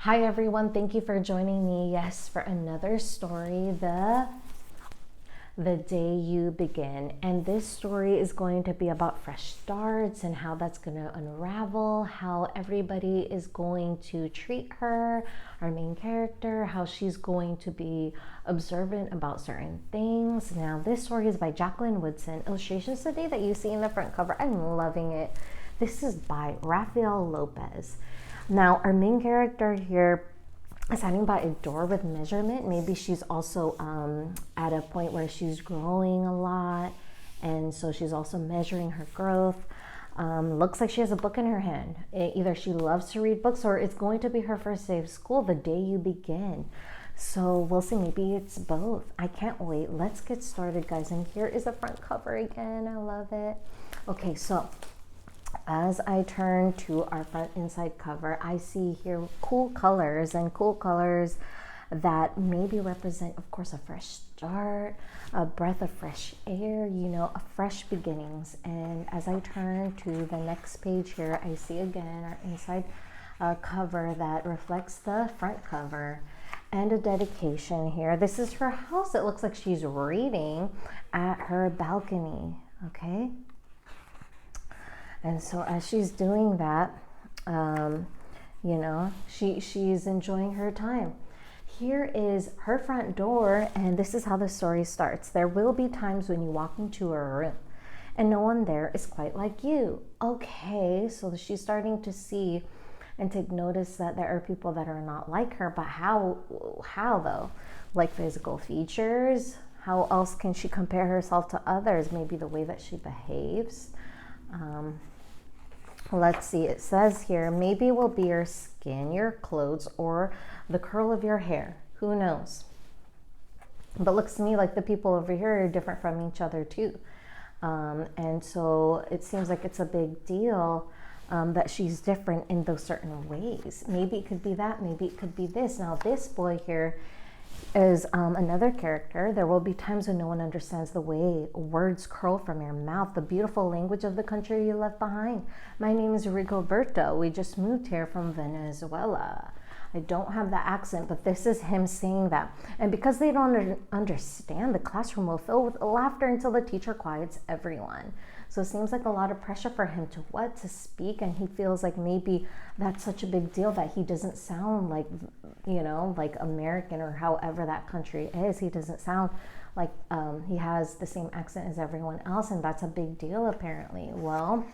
Hi everyone, thank you for joining me, yes, for another story, the Day You Begin. And this story is going to be about fresh starts and how that's going to unravel, how everybody is going to treat her, our main character, how she's going to be observant about certain things. Now, this story is by Jacqueline Woodson. Illustrations today that you see in the front cover, I'm loving it. This is by Rafael Lopez. Now, our main character here is standing by a door with measurement. Maybe she's also at a point where she's growing a lot, and so she's also measuring her growth. Looks like she has a book in her hand. Either she loves to read books or it's going to be her first day of school, the day you begin. So we'll see, maybe it's both. I can't wait. Let's get started, guys. And here is the front cover again. I love it. Okay, so as I turn to our front inside cover, I see here cool colors that maybe represent, of course, a fresh start, a breath of fresh air, a fresh beginnings. And as I turn to the next page here, I see again our inside cover that reflects the front cover and a dedication here. This is her house. It looks like she's reading at her balcony, okay? And so as she's doing that, she's enjoying her time. Here is her front door, and this is how the story starts. There will be times when you walk into a room and no one there is quite like you. Okay, so she's starting to see and take notice that there are people that are not like her, but how though? Like physical features? How else can she compare herself to others? Maybe the way that she behaves. Let's see, it says here, maybe it will be your skin, your clothes, or the curl of your hair. Who knows? But looks to me like the people over here are different from each other too. And so it seems like it's a big deal that she's different in those certain ways. Maybe it could be that, maybe it could be this. Now this boy here is another character. There will be times when no one understands the way words curl from your mouth, the beautiful language of the country you left behind. My name is Rigoberto. We just moved here from Venezuela. I don't have the accent, but this is him saying that. And because they don't understand, the classroom will fill with laughter until the teacher quiets everyone. So it seems like a lot of pressure for him to speak, and he feels like maybe that's such a big deal that he doesn't sound like, like American or however that country is. He doesn't sound like he has the same accent as everyone else, and that's a big deal apparently. Well,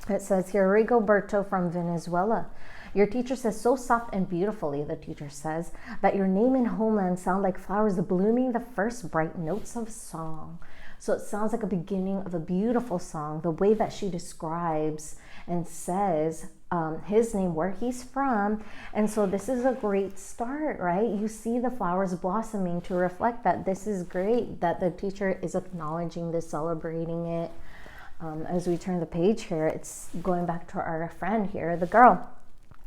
it says here, Rigoberto from Venezuela. Your teacher says so soft and beautifully, the teacher says, that your name and homeland sound like flowers blooming the first bright notes of song. So it sounds like a beginning of a beautiful song, the way that she describes and says his name, where he's from. And so this is a great start, right? You see the flowers blossoming to reflect that this is great, that the teacher is acknowledging this, celebrating it. As we turn the page here, it's going back to our friend here, the girl.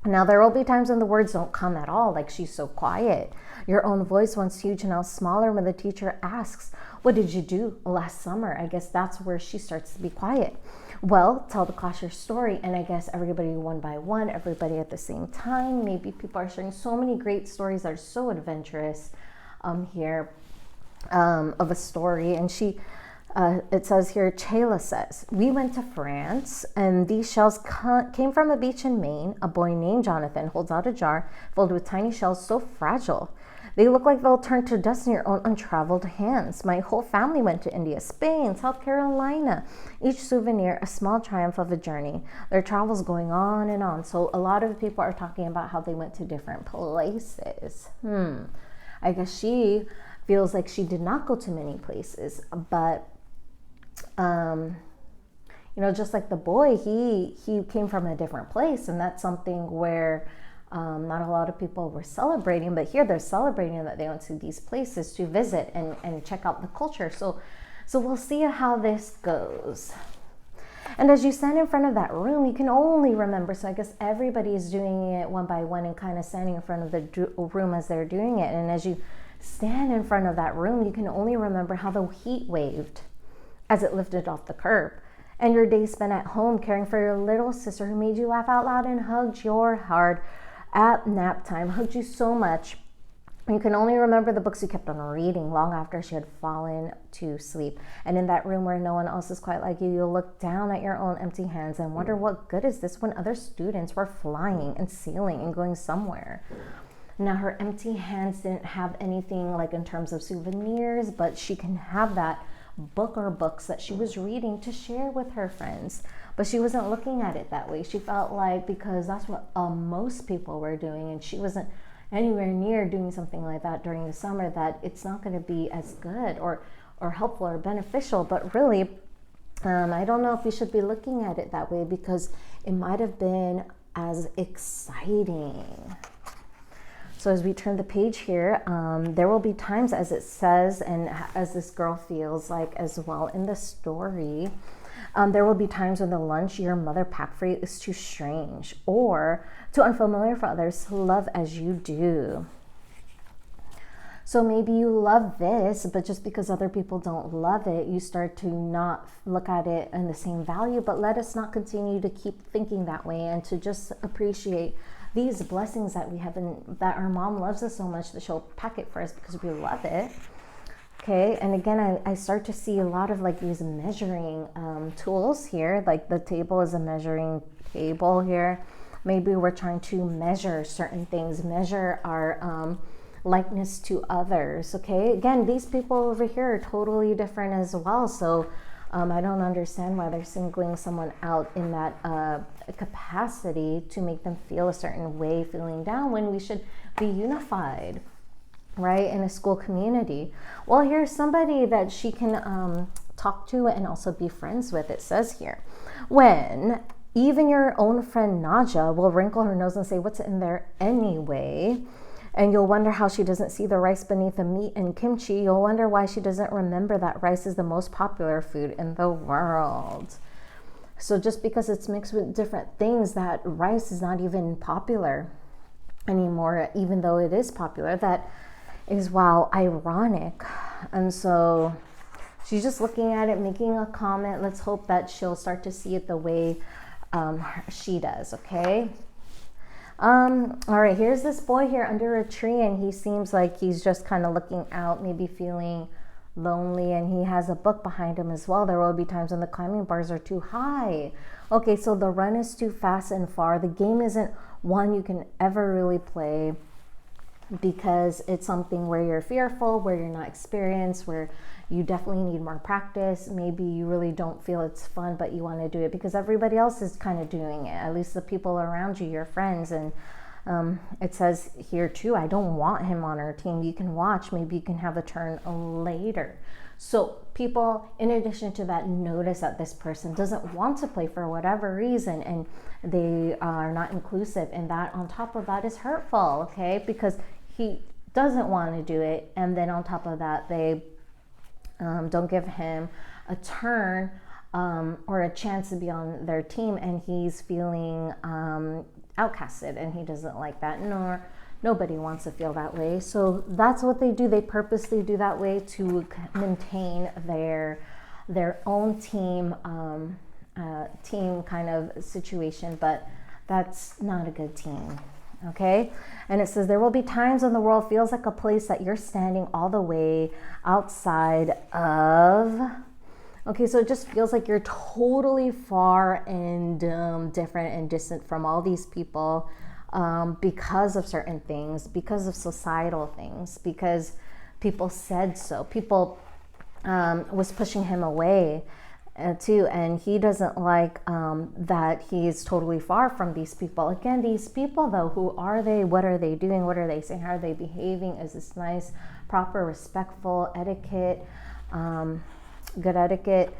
Now, there will be times when the words don't come at all, like she's so quiet. Your own voice, once huge and now smaller, when the teacher asks, what did you do last summer? I guess that's where she starts to be quiet. Well, tell the class your story, and I guess everybody one by one, everybody at the same time. Maybe people are sharing so many great stories that are so adventurous here of a story. And it says here, Chayla says, we went to France and these shells came from a beach in Maine. A boy named Jonathan holds out a jar filled with tiny shells so fragile. They look like they'll turn to dust in your own untraveled hands. My whole family went to India, Spain, South Carolina. Each souvenir, a small triumph of a journey. Their travel's going on and on. So a lot of people are talking about how they went to different places. I guess she feels like she did not go to many places, but just like the boy, he came from a different place, and that's something where not a lot of people were celebrating, but here they're celebrating that they went to these places to visit and check out the culture. So we'll see how this goes. And as you stand in front of that room, you can only remember, so I guess everybody is doing it one by one and kind of standing in front of the room as they're doing it. And as you stand in front of that room, you can only remember how the heat waved as it lifted off the curb. And your day spent at home caring for your little sister who made you laugh out loud and hugged your heart at nap time, hugged you so much. You can only remember the books you kept on reading long after she had fallen to sleep. And in that room where no one else is quite like you, you'll look down at your own empty hands and wonder, what good is this when other students were flying and sailing and going somewhere? Now, her empty hands didn't have anything like in terms of souvenirs, but she can have that book or books that she was reading to share with her friends. But she wasn't looking at it that way. She felt like because that's what most people were doing, and she wasn't anywhere near doing something like that during the summer, that it's not going to be as good or helpful or beneficial. But really, I don't know if you should be looking at it that way, because it might have been as exciting. So as we turn the page here, there will be times, as it says, and as this girl feels like as well in the story, there will be times when the lunch your mother packed for you is too strange or too unfamiliar for others to love as you do. So maybe you love this, but just because other people don't love it, you start to not look at it in the same value. But let us not continue to keep thinking that way, and to just appreciate these blessings that we have, that our mom loves us so much that she'll pack it for us because we love it. Okay, and again, I start to see a lot of like these measuring tools here. Like the table is a measuring table here. Maybe we're trying to measure certain things, measure our likeness to others. Okay, again, these people over here are totally different as well. So I don't understand why they're singling someone out in that capacity to make them feel a certain way, feeling down, when we should be unified, right, in a school community. Well, here's somebody that she can talk to and also be friends with. It says here, when even your own friend Naja will wrinkle her nose and say, what's in there anyway? And you'll wonder how she doesn't see the rice beneath the meat and kimchi. You'll wonder why she doesn't remember that rice is the most popular food in the world. So just because it's mixed with different things, that rice is not even popular anymore, even though it is popular. That is, wow, ironic. And so she's just looking at it, making a comment. Let's hope that she'll start to see it the way she does, okay? All right, here's this boy here under a tree, and he seems like he's just kind of looking out, maybe feeling lonely, and he has a book behind him as well. There will be times when the climbing bars are too high. Okay, so the run is too fast and far. The game isn't one you can ever really play, because it's something where you're fearful, where you're not experienced, where you definitely need more practice. Maybe you really don't feel it's fun, but you want to do it because everybody else is kind of doing it, at least the people around you, your friends. And it says here too, I don't want him on our team. You can watch, maybe you can have a turn later. So people, in addition to that, notice that this person doesn't want to play for whatever reason, and they are not inclusive, and that on top of that is hurtful, okay? Because he doesn't want to do it, and then on top of that, they don't give him a turn or a chance to be on their team, and he's feeling outcasted, and he doesn't like that, nor nobody wants to feel that way. So that's what they do. They purposely do that way to maintain their own team kind of situation, but that's not a good team. Okay, and it says there will be times when the world feels like a place that you're standing all the way outside of. Okay, so it just feels like you're totally far and different and distant from all these people because of certain things, because of societal things, because people said so. People was pushing him away too, and he doesn't like that he's totally far from these people. Again, these people though, who are they? What are they doing? What are they saying? How are they behaving? Is this nice, proper, respectful etiquette, good etiquette?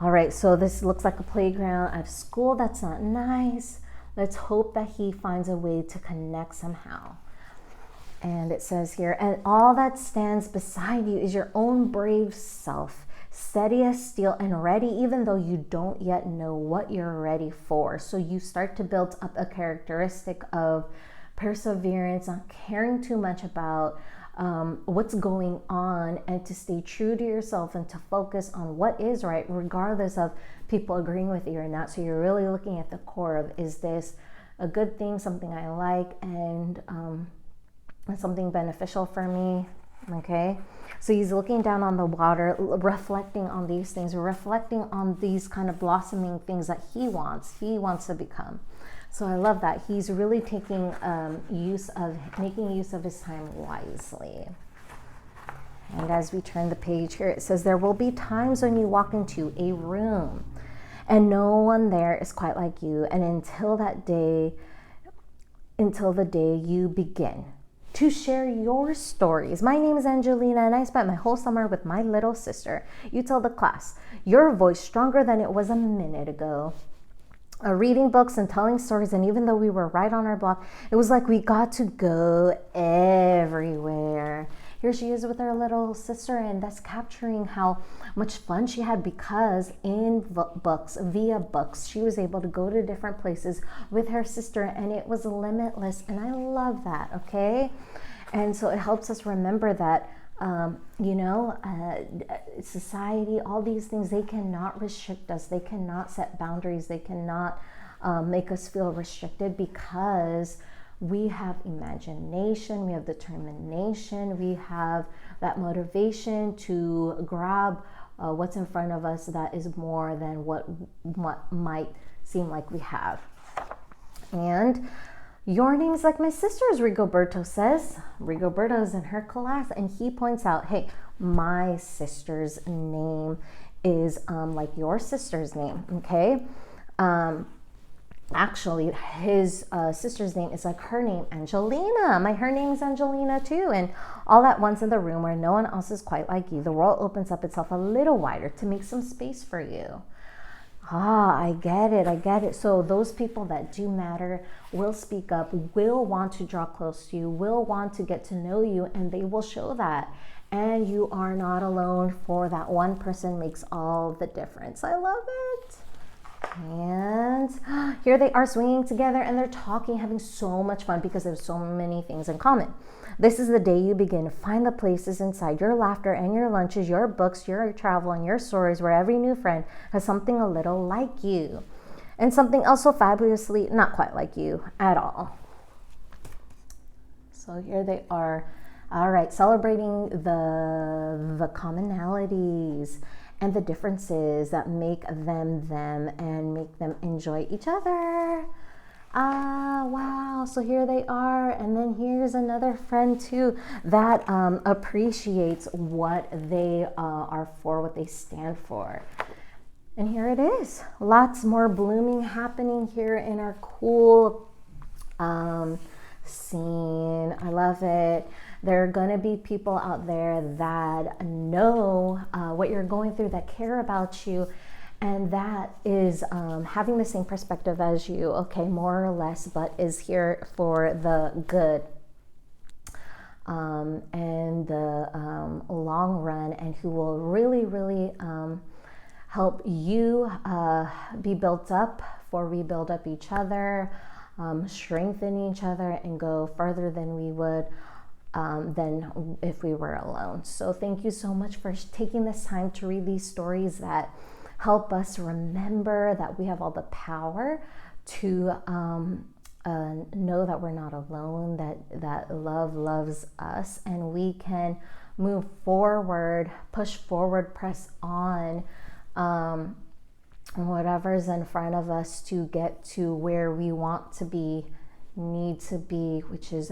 All right, so this looks like a playground at school. That's not nice. Let's hope that he finds a way to connect somehow. And it says here, and all that stands beside you is your own brave self, steady as steel and ready, even though you don't yet know what you're ready for. So you start to build up a characteristic of perseverance, not caring too much about what's going on, and to stay true to yourself and to focus on what is right, regardless of people agreeing with you or not. So you're really looking at the core of, is this a good thing, something I like, and something beneficial for me. Okay, so he's looking down on the water, reflecting on these things, reflecting on these kind of blossoming things that he wants to become. So I love that he's really taking making use of his time wisely. And as we turn the page here, it says, there will be times when you walk into a room and no one there is quite like you. And until the day you begin to share your stories. My name is Angelina, and I spent my whole summer with my little sister. You tell the class, your voice stronger than it was a minute ago. Reading books and telling stories, and even though we were right on our block, it was like we got to go everywhere. Here she is with her little sister, and that's capturing how much fun she had, because via books, she was able to go to different places with her sister, and it was limitless, and I love that, okay? And so it helps us remember that society, all these things, they cannot restrict us. They cannot set boundaries. They cannot make us feel restricted, because we have imagination, we have determination, we have that motivation to grab what's in front of us that is more than what might seem like we have. And your name is like my sister's, Rigoberto says. Rigoberto is in her class, and he points out, hey, my sister's name is like your sister's name, okay? Actually, his sister's name is like her name, Angelina. Her name is Angelina too. And all at once in the room where no one else is quite like you, the world opens up itself a little wider to make some space for you. I get it. So those people that do matter will speak up, will want to draw close to you, will want to get to know you, and they will show that. And you are not alone, for that one person makes all the difference. I love it. And here they are swinging together, and they're talking, having so much fun, because there's so many things in common. This is the day you begin to find the places inside your laughter and your lunches, your books, your travel, and your stories, where every new friend has something a little like you, and something else so fabulously not quite like you at all. So here they are, all right, celebrating the commonalities and the differences that make them and make them enjoy each other. Wow. So here they are. And then here's another friend too that appreciates what they are for, what they stand for. And here it is. Lots more blooming happening here in our cool scene. I love it. There are going to be people out there that know what you're going through, that care about you, and that is having the same perspective as you, okay, more or less, but is here for the good and the long run, and who will really, really help you be built up, for we build up each other, strengthen each other, and go further than we would than if we were alone. So thank you so much for taking this time to read these stories that help us remember that we have all the power to know that we're not alone, that love loves us, and we can move forward, push forward, press on, whatever's in front of us to get to where we want to be, need to be, which is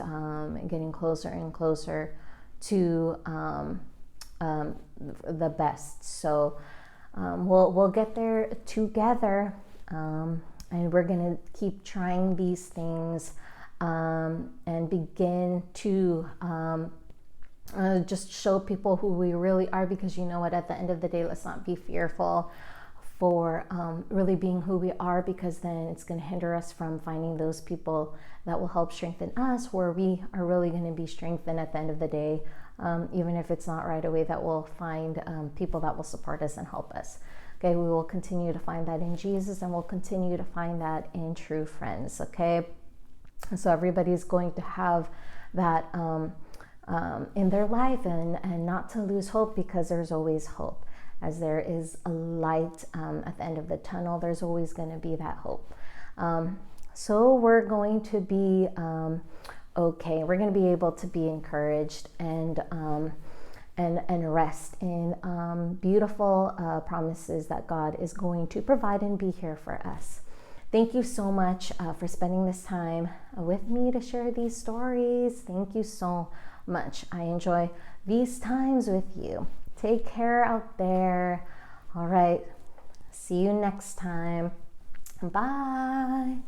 getting closer and closer to the best. So we'll get there together, and we're gonna keep trying these things and begin to just show people who we really are, because you know what, at the end of the day, let's not be fearful for really being who we are, because then it's going to hinder us from finding those people that will help strengthen us, where we are really going to be strengthened at the end of the day, even if it's not right away, that we'll find people that will support us and help us. Okay, we will continue to find that in Jesus, and we'll continue to find that in true friends. Okay, and so everybody's going to have that in their life, and not to lose hope, because there's always hope. As there is a light at the end of the tunnel, there's always going to be that hope. So we're going to be okay. We're going to be able to be encouraged and rest in beautiful promises that God is going to provide and be here for us. Thank you so much for spending this time with me to share these stories. Thank you so much. I enjoy these times with you. Take care out there. All right. See you next time. Bye.